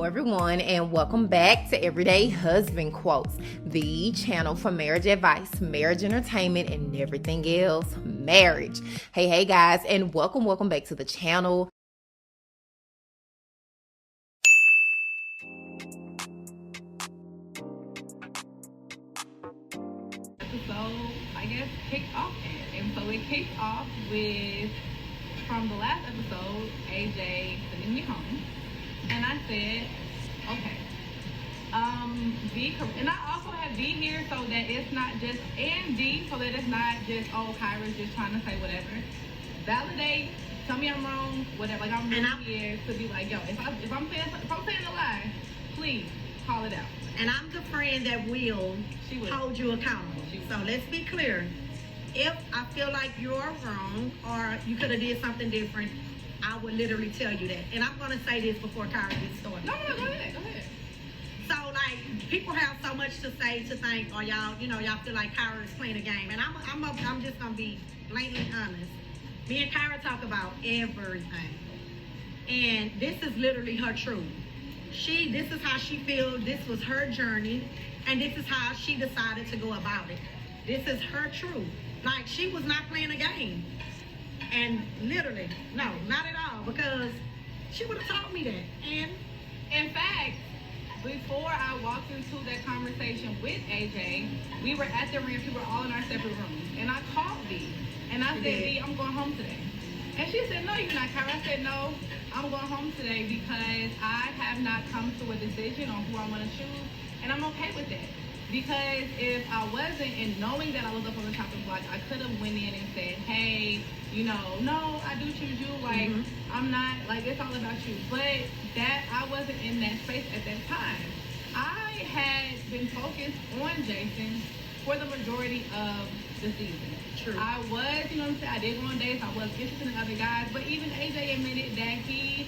Hello everyone, and welcome back to Everyday Husband Quotes, the channel for marriage advice, marriage entertainment, and everything else marriage. Hey guys, and welcome back to the channel. Episode, I guess, kicked off and so it kicked off with, from the last episode, AJ sending me home. And I said, okay, and I also have D here so that it's not just, and D so that it's not just, oh, Kyra's just trying to say whatever. Validate, tell me I'm wrong, whatever. Like, I'm really here to be like, yo, if I'm saying a lie, please call it out. And I'm the friend that will hold you accountable. So let's be clear. If I feel like you're wrong or you could have did something different, I would literally tell you that. And I'm going to say this before Kyra gets started. No, go ahead. So, like, people have so much to say, to think, or y'all feel like Kyra is playing a game. And I'm just going to be blatantly honest. Me and Kyra talk about everything. And this is literally her truth. This is how she feels. This was her journey. And this is how she decided to go about it. This is her truth. Like, she was not playing a game. And literally, no, not at all, because she would have taught me that. And in fact, before I walked into that conversation with AJ, we were at the ranch. We were all in our separate rooms. And I called D. And I said, D, I'm going home today. And she said, no, you're not, Kyra. I said, no, I'm going home today because I have not come to a decision on who I want to choose. And I'm okay with that. Because if I wasn't, and knowing that I was up on the chopping block, I could have went in and said, hey, no, I do choose you. Like, I'm not, like, it's all about you. But that, I wasn't in that space at that time. I had been focused on Jason for the majority of the season. True. I was, I did go on dates. I was interested in other guys. But even AJ admitted that he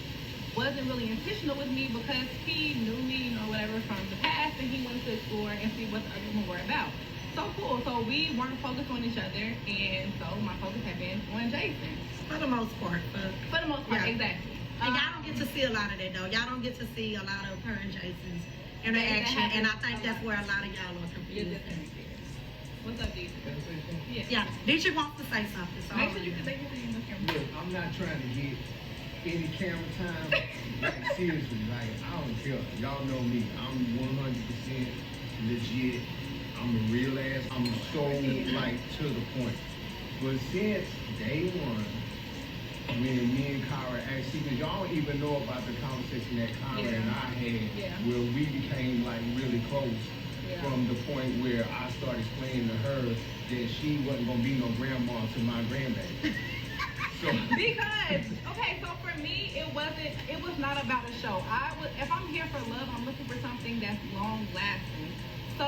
wasn't really intentional with me because he knew me, whatever, from the past, and he wanted to explore and see what the other women were about. So cool. So we weren't focused on each other, and so my focus had been on Jason. For the most part. For the most part, yeah. Exactly. And y'all don't get to see a lot of that, though. Y'all don't get to see a lot of her and Jason's interaction, and I think that's where a lot of y'all are confused. What's up, Deidre? Yeah, Deidre wants to say something. So make sure you can say anything in the camera. Look, I'm not trying to get any camera time. Like, seriously, like, I don't care. Y'all know me. I'm 100% legit. I'm a real ass. I'm so, like, to the point. But since day one, when me and Kyra actually, because y'all don't even know about the conversation that Kyra and I had, where we became, like, really close. From the point where I started explaining to her that she wasn't going to be no grandma to my grandbaby. Because, okay, so for me, it was not about a show. If I'm here for love, I'm looking for something that's long lasting. So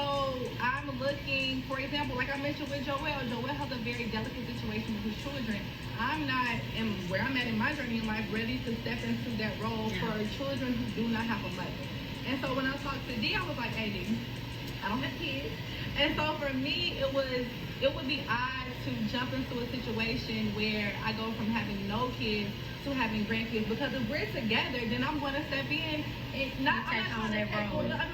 I'm looking, for example, like I mentioned with Joel has a very delicate situation with his children. I'm not, and where I'm at in my journey in life, ready to step into that role for children who do not have a mother. And so when I talked to D, I was like, hey, D, I don't have kids. And so for me, it would be odd to jump into a situation where I go from having no kids to having grandkids, because if we're together, then I'm going to step in and I'm not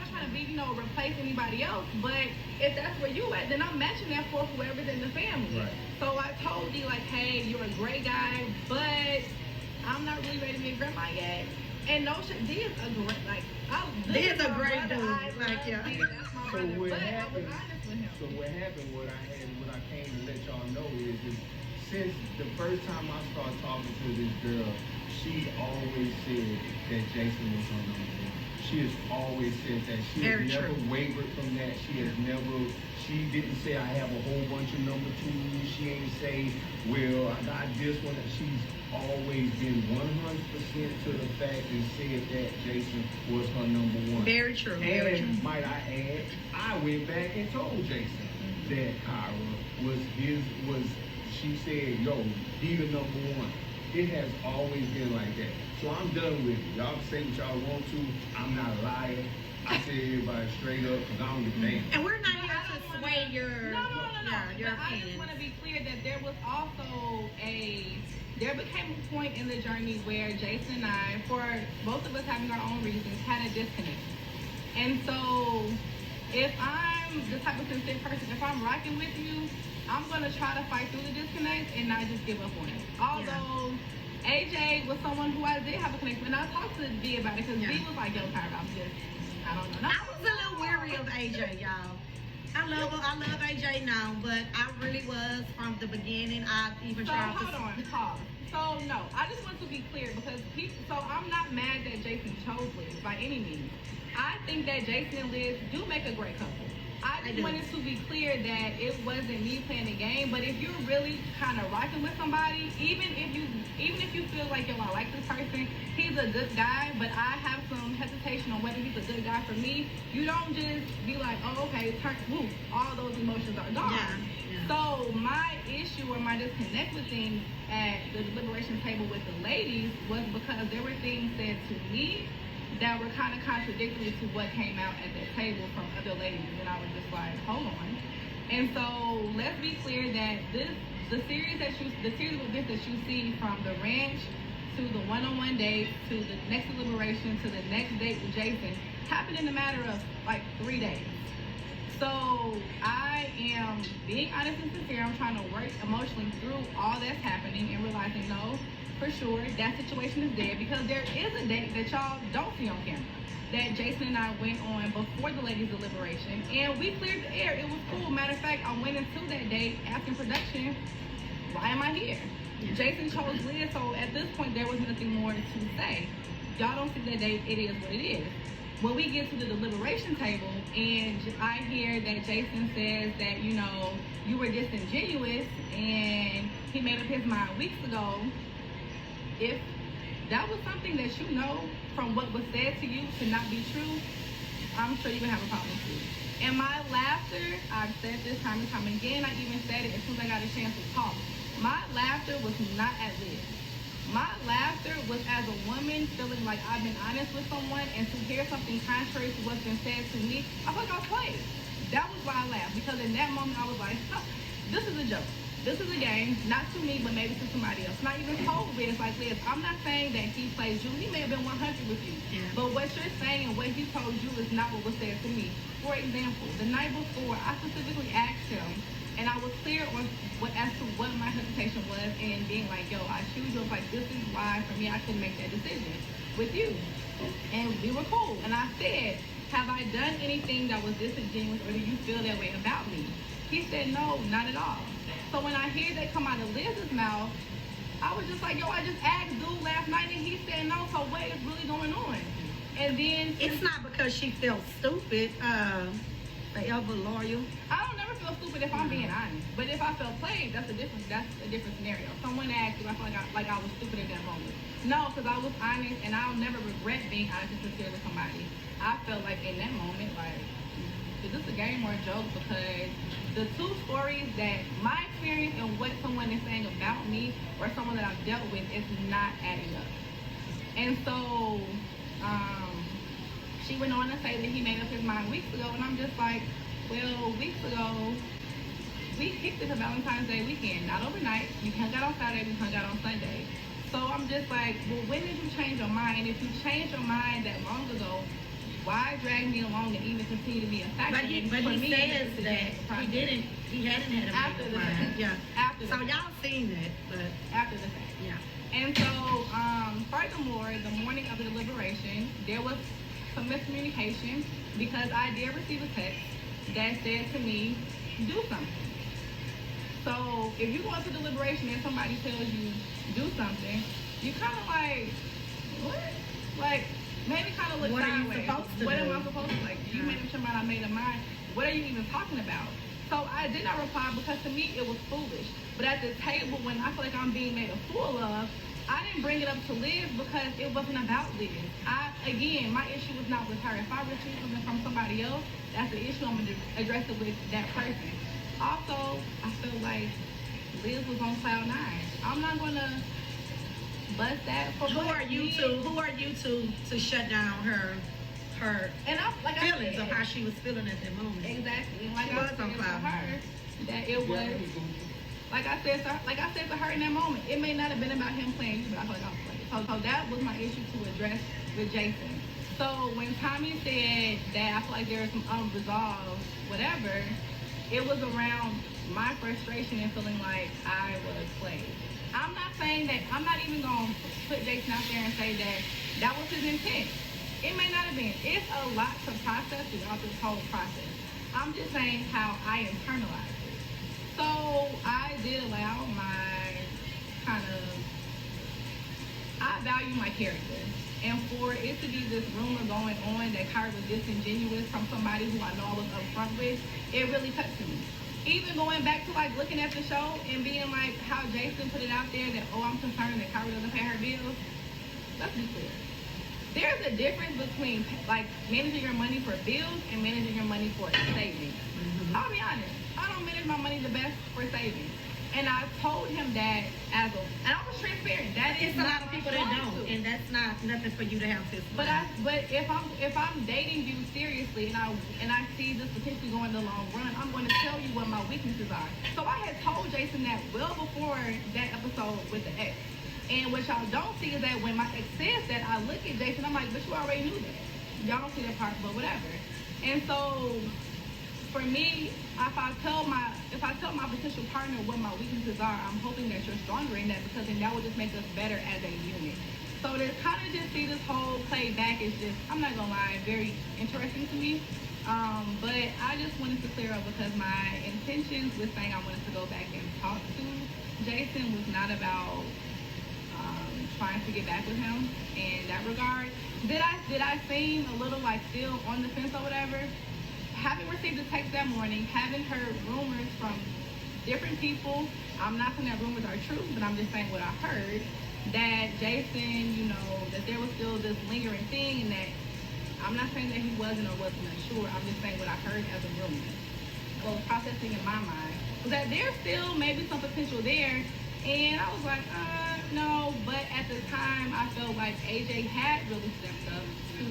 trying to be, replace anybody else, but if that's where you at, then I'm matching that for whoever's in the family. Right. So I told D, like, hey, you're a great guy, but I'm not really ready to be a grandma yet. And no shit, D is a great, like, D is a great dude. Like, yeah. So what happened, what I came to let y'all know is since the first time I started talking to this girl, she always said that Jason was her number one. She has always said that. She has never wavered from that. She didn't say I have a whole bunch of number twos. She ain't say, well, I got this one. She's always been 100% to the fact and said that Jason was her number one. Very true. And might I add, I went back and told Jason that Kyra she said, yo, he the number one. It has always been like that. So I'm done with it. Y'all say what y'all want to. I'm not a liar. I tell everybody straight up because I don't give a damn. And we're not here to sway your No. your but I just opinion. want to be clear that there was also there became a point in the journey where Jason and I, for both of us having our own reasons, had a disconnect. And so, if I'm the type of sincere person, if I'm rocking with you, I'm going to try to fight through the disconnect and not just give up on it. Although, AJ was someone who I did have a connection with, and I talked to B about it, because B was like, yo, Kyra, I don't know. I was a little weary of AJ, y'all. I love AJ now, but I really was from the beginning. I even tried to... hold on, pause. So, no, I just want to be clear, because I'm not mad that Jason chose Liz by any means. I think that Jason and Liz do make a great couple. I just wanted to be clear that it wasn't me playing the game, but if you're really kind of rocking with somebody, even if you feel like, yo, I like this person, he's a good guy, but I have some hesitation on whether he's a good guy for me, you don't just be like, oh, okay, all those emotions are gone. Yeah. So my issue or my disconnect with things at the deliberation table with the ladies was because there were things said to me that were kind of contradictory to what came out at that table from other ladies, and I was just like, hold on. And so let's be clear that the series of events that you see, from the ranch to the one-on-one date to the next deliberation to the next date with Jason, happened in a matter of like 3 days. So I am being honest and sincere. I'm trying to work emotionally through all that's happening and realizing, no, for sure, that situation is there, because there is a date that y'all don't see on camera that Jason and I went on before the ladies' deliberation, and we cleared the air. It was cool. Matter of fact, I went into that date asking production, why am I here? Yeah. Jason chose Liz, so at this point there was nothing more to say. Y'all don't see that date, it is what it is. When we get to the deliberation table and I hear that Jason says that, you know, you were disingenuous and he made up his mind weeks ago, if that was something that you know from what was said to you to not be true, I'm sure you're going to have a problem too. And my laughter, I've said this time and time again, I even said it as soon as I got a chance to talk. My laughter was not at Liz. My laughter was as a woman feeling like I've been honest with someone, and to hear something contrary to what's been said to me, I feel like I was played. That was why I laughed, because in that moment I was like, this is a joke. This is a game, not to me, but maybe to somebody else. Not even told Liz, like, Liz, I'm not saying that he plays you. He may have been 100 with you. Yeah. But what you're saying and what he told you is not what was said to me. For example, the night before, I specifically asked him, and I was clear on as to what my hesitation was, and being like, yo, I choose you. Like, this is why, for me, I couldn't make that decision with you. And we were cool. And I said, have I done anything that was disingenuous, or do you feel that way about me? He said, no, not at all. So when I hear that come out of Liz's mouth, I was just like, yo, I just asked dude last night and he said no, so what is really going on? And then... It's not because she felt stupid, forever loyal. I don't never feel stupid if I'm being honest. But if I felt played, that's a different scenario. Someone asked, do I feel like I was stupid in that moment? No, because I was honest, and I'll never regret being honest and sincere with somebody. I felt like in that moment, like, is this a game or a joke? Because the two stories that my experience and what someone is saying about me or someone that I've dealt with is not adding up. And so she went on to say that he made up his mind weeks ago, and I'm just like, well, weeks ago, we kicked it to Valentine's Day weekend, not overnight. We hung out on Saturday, we hung out on Sunday. So I'm just like, well, when did you change your mind? And if you changed your mind that long ago, why drag me along and even continue to be a factor? But he says that he hadn't had a after the fact. Yeah. After so y'all seen that, but after the fact. Yeah. And so, furthermore, the morning of the deliberation, there was some miscommunication, because I did receive a text that said to me, do something. So if you go into deliberation and somebody tells you do something, you kind of like, what? Like, maybe kind of look what sideways. What am I supposed to, like, you made up your mind, I made a mind. What are you even talking about? So I did not reply, because to me it was foolish. But at the table, when I feel like I'm being made a fool of, I didn't bring it up to Liz because it wasn't about Liz. Again, my issue was not with her. If I receive something from somebody else, that's the issue. I'm going to address it with that person. Also, I feel like Liz was on cloud 9. I'm not going to bust that for Who are you to shut down her and like feelings of how she was feeling at that moment? Exactly. And like she I was said on to cloud her, that it was... Like I said to her in that moment, it may not have been about him playing you, but I feel like I was playing. So that was my issue to address with Jason. So when Tommy said that I feel like there was some unresolved whatever, it was around my frustration and feeling like I was played. I'm not saying that, I'm not even going to put Jason out there and say that that was his intent. It may not have been. It's a lot to process throughout this whole process. I'm just saying how I internalized it. So I did allow my kind of, I value my character. And for it to be this rumor going on that Kyra was disingenuous from somebody who I know I was upfront with, it really touched me. Even going back to like looking at the show and being like how Jason put it out there that, oh, I'm concerned that Kyra doesn't pay her bills. Let's be clear. There's a difference between like managing your money for bills and managing your money for savings. Mm-hmm. I'll be honest. I don't manage my money the best for savings. And I told him that and I was transparent. That is a lot of people that don't, and that's not nothing for you to have to. But if I'm dating you seriously, and I see this potentially going in the long run, I'm going to tell you what my weaknesses are. So I had told Jason that well before that episode with the ex. And what y'all don't see is that when my ex says that, I look at Jason, I'm like, but you already knew that. Y'all don't see that part, but whatever. And so for me, if I tell my potential partner what my weaknesses are, I'm hoping that you're stronger in that, because then that will just make us better as a unit. So to kind of just see this whole play back is just, I'm not gonna lie, very interesting to me. But I just wanted to clear up, because my intentions with saying I wanted to go back and talk to Jason was not about trying to get back with him in that regard. Did I seem a little like still on the fence or whatever? Having received a text that morning, having heard rumors from different people, I'm not saying that rumors are true, but I'm just saying what I heard, that Jason, you know, that there was still this lingering thing, and that I'm not saying that he wasn't or wasn't unsure, I'm just saying what I heard as a rumor. What was processing in my mind was that there's still maybe some potential there, and I was like, no, but at the time I felt like AJ had really stepped up to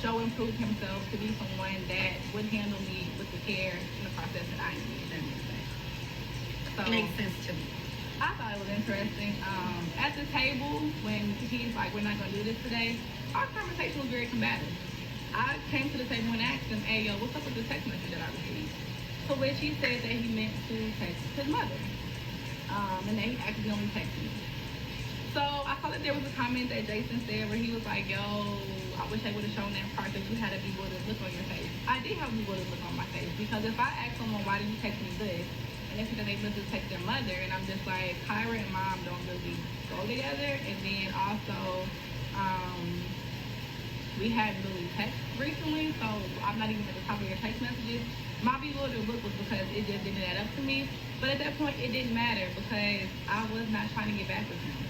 show and prove himself to be someone that would handle me with the care in the process that I needed. That makes sense. So it makes sense to me. I thought it was interesting. At the table, when he's like, we're not going to do this today, our conversation was very combative. I came to the table and asked him, hey, yo, what's up with the text message that I received? To which he said that he meant to text his mother, and that he accidentally texted me. So I saw that there was a comment that Jason said where he was like, yo, I wish I would have shown that part that you had a bewildered look on your face. I did have a bewildered look on my face, because if I ask someone, why did you text me this? And they said that they must have texted their mother, and I'm just like, Kyra and mom don't really go together. And then also, we hadn't really texted recently, so I'm not even at the top of your text messages. My bewildered look was because it just didn't add up to me. But at that point, it didn't matter, because I was not trying to get back with him.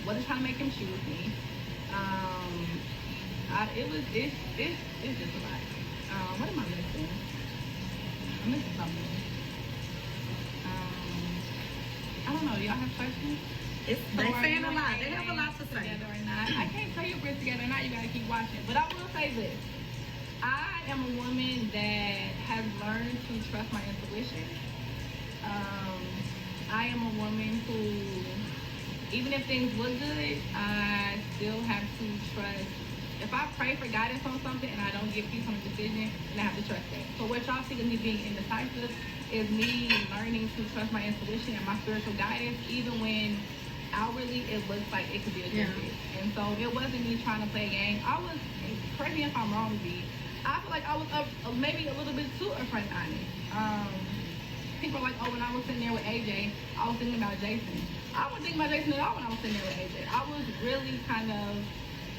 Wasn't trying to make him choose me. It's just a lot. What am I missing? I'm missing something. I don't know. Do y'all have questions? They saying a lot. They have a lot to say. Or not. I can't tell you if we're together or not. You gotta keep watching. But I will say this: I am a woman that has learned to trust my intuition. I am a woman who, even if things look good, I still have to trust. If I pray for guidance on something and I don't get peace on the decision, then I have to trust that. So what y'all see of me being indecisive is me learning to trust my intuition and my spiritual guidance, even when outwardly it looks like it could be a good fit. And so it wasn't me trying to play a game. I was, correct me if I'm wrong, B, I feel like I was maybe a little bit too upfront honest. People are like, oh, when I was sitting there with AJ, I was thinking about Jason. I wasn't thinking about Jason at all when I was sitting there with AJ. I was really kind of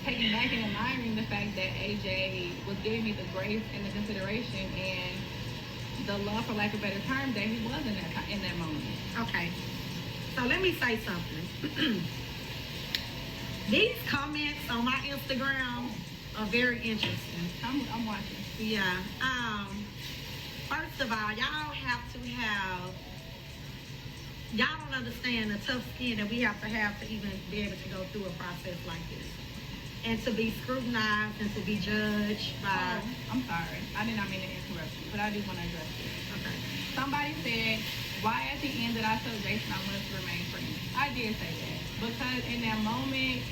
taking back and admiring the fact that AJ was giving me the grace and the consideration and the love, for lack of better term, that he was in that moment. Okay. So let me say something. These comments on my Instagram are very interesting. I'm watching. Yeah. First of all, y'all don't understand the tough skin that we have to even be able to go through a process like this. and to be scrutinized and to be judged by. I'm sorry. I did not mean to interrupt you, but I do want to address this. Okay. Somebody said, why at the end did I tell Jason I wanted to remain friends? I did say that. Because in that moment,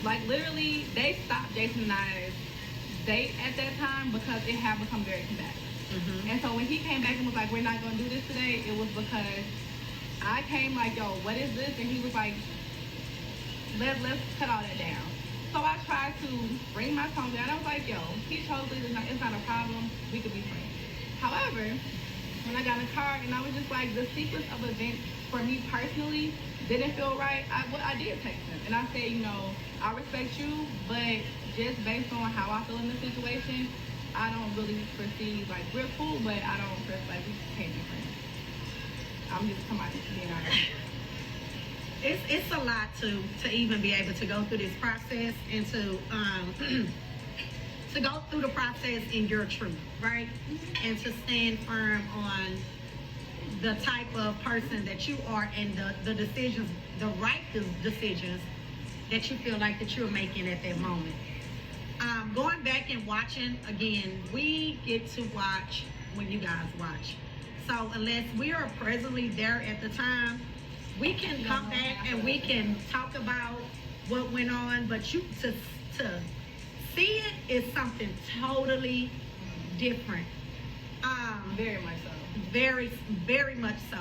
like literally, they stopped Jason and I's date at that time because it had become very combative. Mm-hmm. And so when he came back and was like, we're not going to do this today, it was because I came like, yo, what is this? And he was like, let's cut all that down. So I tried to bring my tone down. I was like, yo, he chose this. It's not a problem. We could be friends. However, when I got in the car and I was just like, the sequence of events for me personally didn't feel right, I did text him. And I said, you know, I respect you, but just based on how I feel in the situation, I don't really perceive, like, we're cool, but I don't perceive, like, we can't be friends. I'm just coming out to being honest. It's a lot to even be able to go through this process and to to go through the process in your truth, right? And to stand firm on the type of person that you are and the decisions, the right decisions that you feel like that you're making at that moment. Going back and watching, again, we get to watch when you guys watch. So unless we are presently there at the time, we can come back and we can talk about what went on, but you to see it is something totally different. Very much so. Very, very much so.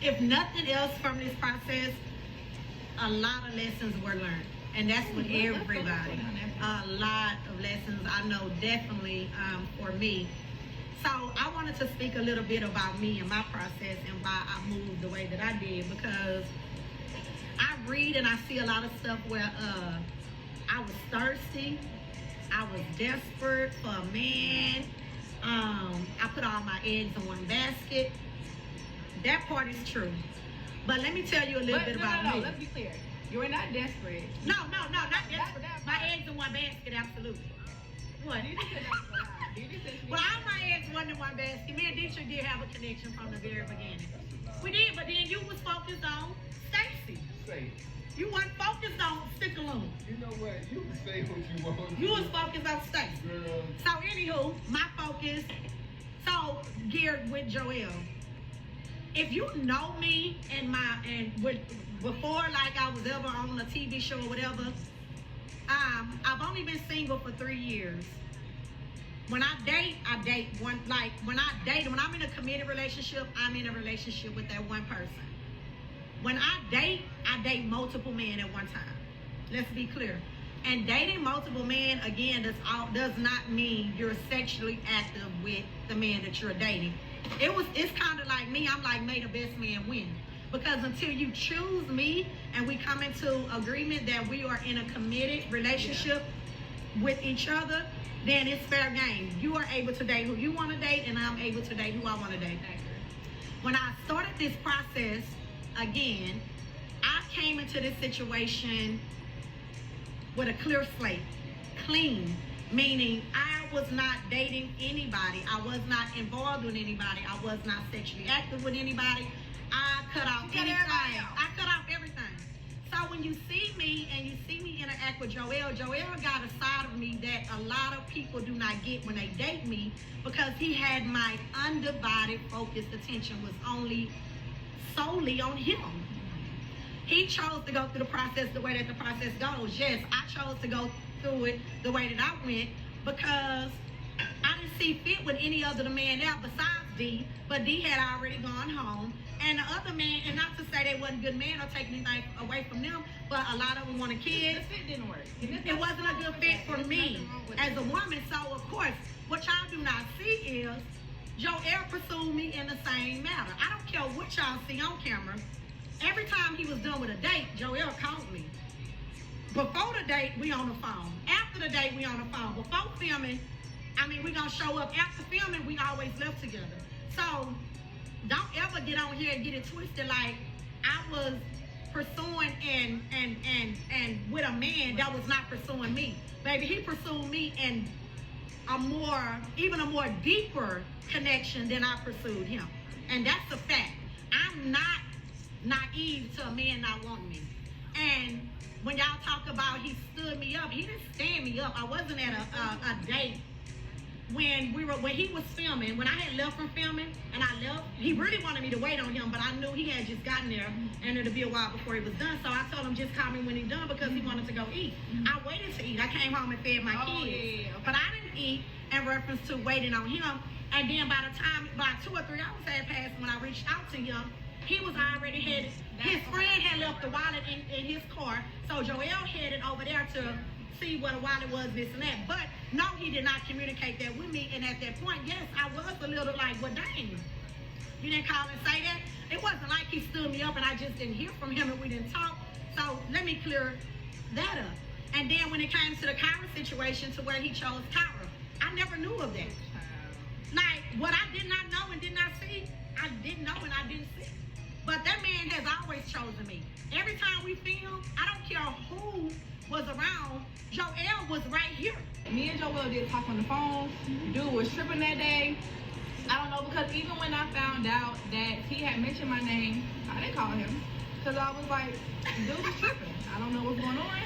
If nothing else from this process, a lot of lessons were learned. And that's with everybody. A lot of lessons, I know, definitely for me. So I wanted to speak a little bit about me and my process and why I moved the way that I did, because I read and I see a lot of stuff where I was thirsty, I was desperate for a man, I put all my eggs in one basket. That part is true. But let me tell you a little bit about me. Let's be clear. You were not desperate. No, not desperate. My eggs in one basket, absolutely. What? You just said that. Well, all my eggs wasn't in one basket. Me and Dietrich did have a connection from the very beginning. We did, but then you was focused on Stacy. Say, You weren't focused on Stickaloon. you know what? You can say what you want. You was focused on Stacy. Girl. So anywho, my focus, so geared with Joelle. If you know me before like I was ever on a TV show or whatever, I've only been single for 3 years. When I date one, like when I'm in a committed relationship, I'm in a relationship with that one person. When I date multiple men at one time. Let's be clear. And dating multiple men, again, does not mean you're sexually active with the man that you're dating. It's kind of like me. I'm like, may the best man win. Because until you choose me and we come into agreement that we are in a committed relationship with each other, then it's fair game. You are able to date who you want to date, and I'm able to date who I want to date. When I started this process, again, I came into this situation with a clear slate, clean, meaning I was not dating anybody. I was not involved with anybody. I was not sexually active with anybody. I cut off anything. I cut off everything. So when you see me and you see me interact with Joelle got a side of me that a lot of people do not get when they date me, because he had my undivided, focused attention was solely on him. He chose to go through the process the way that the process goes. Yes, I chose to go through it the way that I went because I didn't see fit with any other man out besides D, but D had already gone home. And the other man, and not to say they wasn't good men or take anything away from them, but a lot of them wanted kids. The fit didn't work. It wasn't a good fit for me as a woman. So, of course, what y'all do not see is Joelle pursued me in the same manner. I don't care what y'all see on camera. Every time he was done with a date, Joelle called me. Before the date, we on the phone. After the date, we on the phone. Before filming, we gonna show up. After filming, we always left together. So don't ever get on here and get it twisted like I was pursuing and with a man that was not pursuing me. Baby, he pursued me in even a more deeper connection than I pursued him. And that's a fact. I'm not naive to a man not wanting me. And when y'all talk about he stood me up, he didn't stand me up. I wasn't at a date when he was filming. When I had left from filming and I left, he really wanted me to wait on him, but I knew he had just gotten there and it'd be a while before he was done. So I told him just call me when he's done because he wanted to go eat. I waited to eat. I came home and fed my kids, yeah, okay. but I didn't eat in reference to waiting on him. And then by 2 or 3 hours had passed when I reached out to him, he was already headed. His friend had left the wallet in his car, so Joel headed over there to see what a wallet was, this and that. But no, he did not communicate that with me. And at that point, yes, I was a little like, well, dang, you didn't call and say that. It wasn't like he stood me up and I just didn't hear from him and we didn't talk. So let me clear that up. And then when it came to the Kyra situation, to where he chose Kyra, I never knew of that. Like, what I did not know and did not see, I didn't know and I didn't see. But that man has always chosen me. Every time we film, I don't care who was around, Joel was right here. Me and Joel did talk on the phone. Dude was tripping that day. I don't know, because even when I found out that he had mentioned my name, I didn't call him. Because I was like, dude was tripping. I don't know what's going on.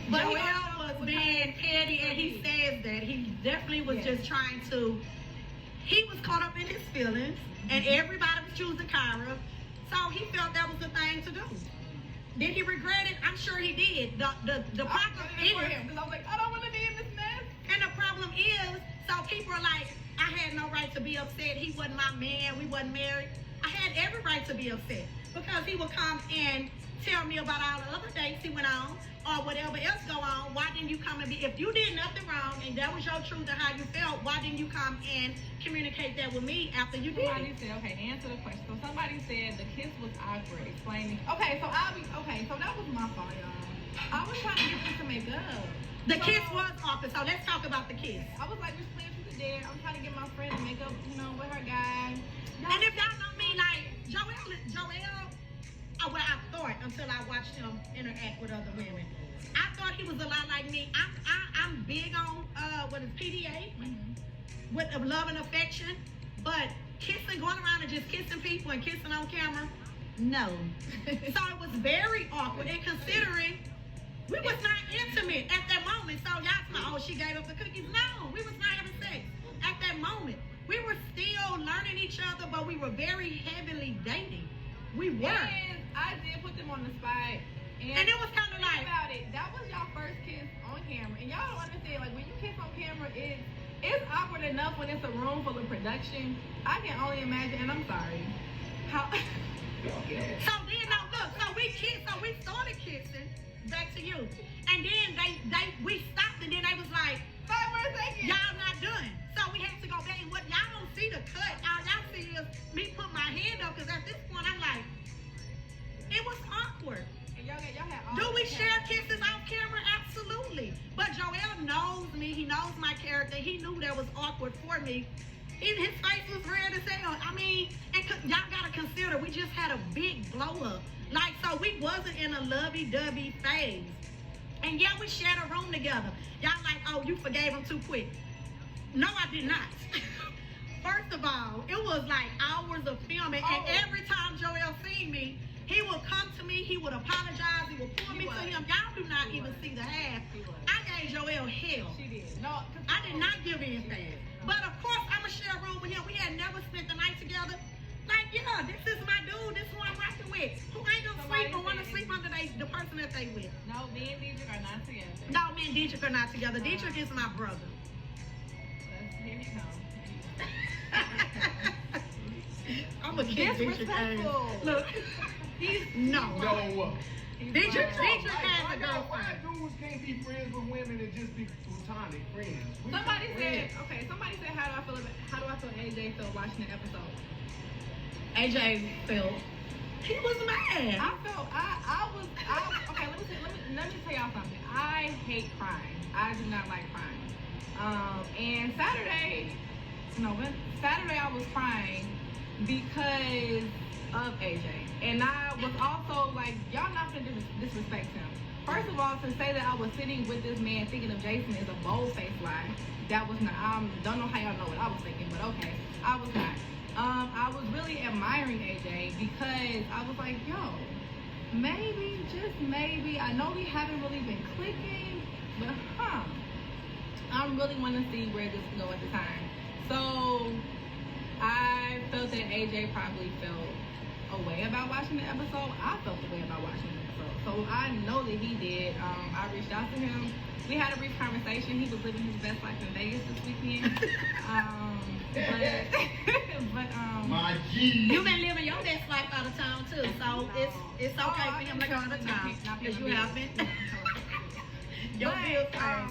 But Joel was being petty, and he says that. He definitely was just trying to, he was caught up in his feelings, and everybody was choosing Kyra. So he felt that was the thing to do. Did he regret it? I'm sure he did. The problem is, because I was like, I don't want to be in this mess. and the problem is, so people are like, I had no right to be upset. He wasn't my man. We wasn't married. I had every right to be upset because he would come and tell me about all the other dates he went on or whatever else go on. Why didn't you come and be, if you did nothing wrong and that was your truth and how you felt, why didn't you come and communicate that with me after you did Somebody it? said, okay, answer the question. So somebody said the kiss was awkward. Explaining. Okay, so that was my fault, y'all. I was trying to get them to make up. The kiss was awkward, so let's talk about the kiss. I was like, we're playing to the dead. I'm trying to get my friend to make up, with her guy. And if y'all know me, like, Joel, well, I thought until I watched him interact with other women. I thought he was a lot like me. I'm big on what is PDA, with love and affection, but kissing, going around and just kissing people and kissing on camera, no. So it was very awkward, and considering we was not intimate at that moment. So y'all say, oh, she gave up the cookies. No, we was not having sex at that moment. We were still learning each other, but we were very heavily dating. We were. And I did put them on the spot. And it was kind of like, about it, that was y'all first kiss on camera. And y'all don't understand, like, when you kiss on camera, it's awkward enough when it's a room full of production. I can only imagine, and I'm sorry, how... So then, no, look, so we started kissing, back to you. And then we stopped, and then they was like, 5 more seconds. y'all not done. So we had to go back, and what y'all don't see the cut, all y'all see is me put my hand up, because at this point, I'm like, it was awkward. And y'all had all Do we the share cameras. kisses off camera? Absolutely. But Joel knows me. He knows my character. He knew that was awkward for me. His face was red as hell. I mean, and y'all gotta consider, we just had a big blow up. Like, so we wasn't in a lovey-dovey phase. And yeah, we shared a room together. Y'all like, oh, you forgave him too quick. No, I did not. First of all, it was like hours of filming, and every time Joel seen me, he would come to me, he would apologize, he would pull me to him. Y'all do not even see the half. I gave Joel hell. She did. No, I did not give anything. But of course, I'm going to share a room with him. We had never spent the night together. Like, yeah, this is my dude. This is who I'm rocking with. Who ain't going to sleep or want to sleep under the person that they with? No, me and Dietrich are not together. No, me and Dietrich are not together. Dietrich is my brother. Here he comes. I'm a kid. Dietrich. Look, no. what? Dietrich has a Why girlfriend. dudes can't be friends with women and just be platonic friends? Somebody said, how do I feel AJ felt watching the episode? AJ felt he was mad. Okay, let me tell y'all something. I hate crying. I do not like crying. And Saturday I was crying because of AJ. And I was also like, y'all not gonna disrespect him. First of all, to say that I was sitting with this man thinking of Jason is a bold-faced lie. That was not, don't know how y'all know what I was thinking, but okay, I was not. I was really admiring AJ because I was like, yo, maybe, just maybe, I know we haven't really been clicking, but I really want to see where this can go at the time. So I felt that AJ probably felt a way about watching the episode. I felt a way about watching the episode. So I know that he did. I reached out to him. We had a brief conversation. He was living his best life in Vegas this weekend. But My G. You've been living your best life out of town too, so it's okay for him to go out of town because you have been. Your bills I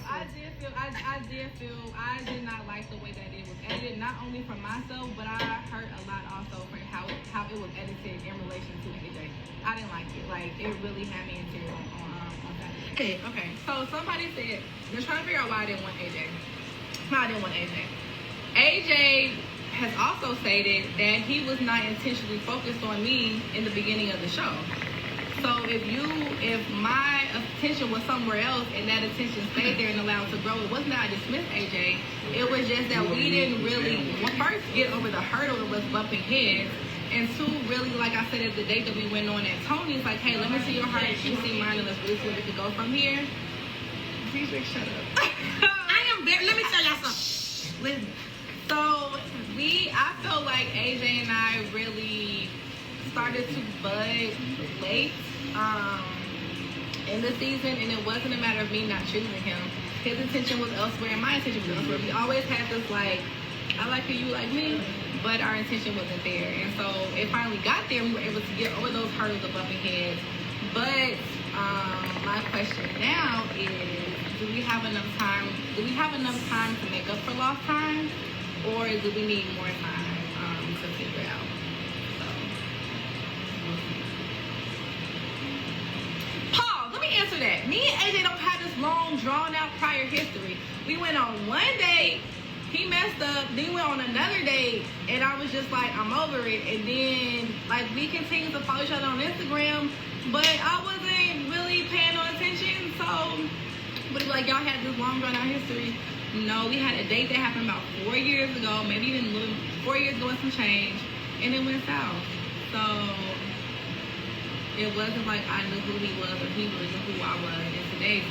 did not like the way that it was edited, not only for myself, but I hurt a lot also for how it was edited in relation to AJ. I didn't like it. Like, it really had me in tears on Saturday. Okay, so somebody said, they're trying to figure out why I didn't want AJ. Why I didn't want AJ. AJ has also stated that he was not intentionally focused on me in the beginning of the show. So if my attention was somewhere else and that attention stayed there and allowed to grow, it wasn't that I dismissed AJ. It was just that we didn't really, first, get over the hurdle of us bumping heads. And two, really, like I said at the date that we went on at Tony's, like, hey, let me see your heart, you see mine, and let's really see where we could go from here. DJ, shut up. let me tell y'all something. So I felt like AJ and I really started to bud late in the season, and it wasn't a matter of me not choosing him. His attention was elsewhere, and my attention was elsewhere. We always had this, like, I like you, you like me, but our intention wasn't there. And so it finally got there. We were able to get over those hurdles of bumping heads. But my question now is, do we have enough time? Do we have enough time to make up for lost time, or do we need more time to figure it out? So, we'll see. Pause. Let me answer that. Me and AJ don't have this long, drawn-out prior history. We went on one date. He messed up, then we went on another date, and I was just like, I'm over it. And then, like, we continued to follow each other on Instagram, but I wasn't really paying no attention. So, but like, y'all had this long drawn out history. No, we had a date that happened about 4 years ago, maybe even 4 years ago and some change, and it went south. So it wasn't like I knew who he was or he really knew who I was in today's